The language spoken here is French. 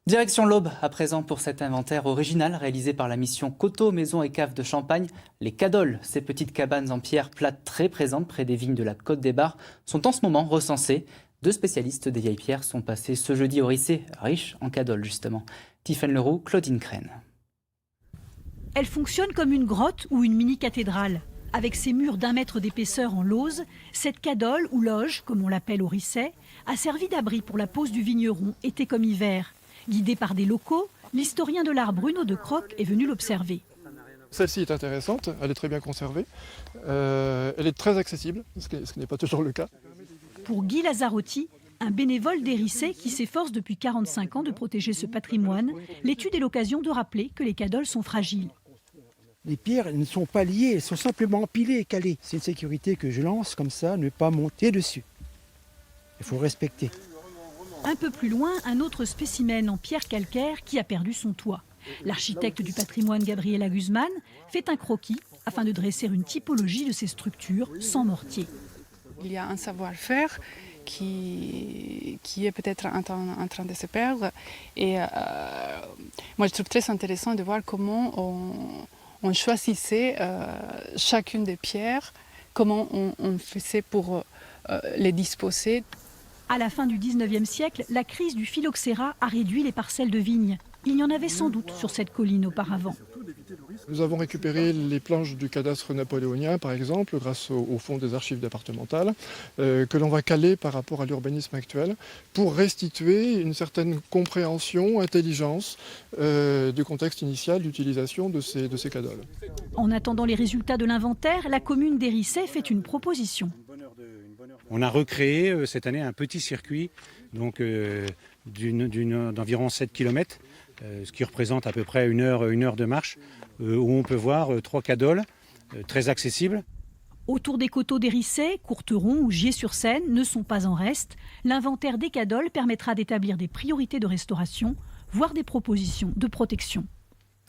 Direction l'Aube, à présent pour cet inventaire original réalisé par la mission Coteaux, Maisons et Caves de Champagne. Les cadoles, ces petites cabanes en pierre plate très présentes près des vignes de la Côte des Bars, sont en ce moment recensées. 2 spécialistes des vieilles pierres sont passés ce jeudi au Rissé, riche en cadoles justement. Tiffaine Leroux, Claudine Crène. Elle fonctionne comme une grotte ou une mini-cathédrale. Avec ses murs d'1 mètre d'épaisseur en lauze, cette cadole, ou loge, comme on l'appelle au Risset, a servi d'abri pour la pose du vigneron, été comme hiver. Guidé par des locaux, l'historien de l'art Bruno de Croc est venu l'observer. Celle-ci est intéressante, elle est très bien conservée, elle est très accessible, ce qui n'est pas toujours le cas. Pour Guy Lazzarotti, un bénévole des Rissets qui s'efforce depuis 45 ans de protéger ce patrimoine, l'étude est l'occasion de rappeler que les cadoles sont fragiles. Les pierres ne sont pas liées, elles sont simplement empilées et calées. C'est une sécurité que je lance comme ça, ne pas monter dessus. Il faut respecter. Un peu plus loin, un autre spécimen en pierre calcaire qui a perdu son toit. L'architecte du patrimoine Gabriela Guzman fait un croquis afin de dresser une typologie de ces structures sans mortier. Il y a un savoir-faire qui est peut-être en train de se perdre. Et moi, je trouve très intéressant de voir comment on choisissait chacune des pierres, comment on faisait pour les disposer. À la fin du 19e siècle, la crise du phylloxéra a réduit les parcelles de vignes. Il y en avait sans doute sur cette colline auparavant. Nous avons récupéré les planches du cadastre napoléonien, par exemple, grâce au fonds des archives départementales, que l'on va caler par rapport à l'urbanisme actuel, pour restituer une certaine compréhension, intelligence du contexte initial d'utilisation de ces cadoles. En attendant les résultats de l'inventaire, la commune des Rissets fait une proposition. On a recréé cette année un petit circuit d'environ 7 km, ce qui représente à peu près une heure de marche, où on peut voir 3 cadoles très accessibles. Autour des coteaux des Rissets, Courteron ou Gier-sur-Seine ne sont pas en reste. L'inventaire des cadoles permettra d'établir des priorités de restauration, voire des propositions de protection.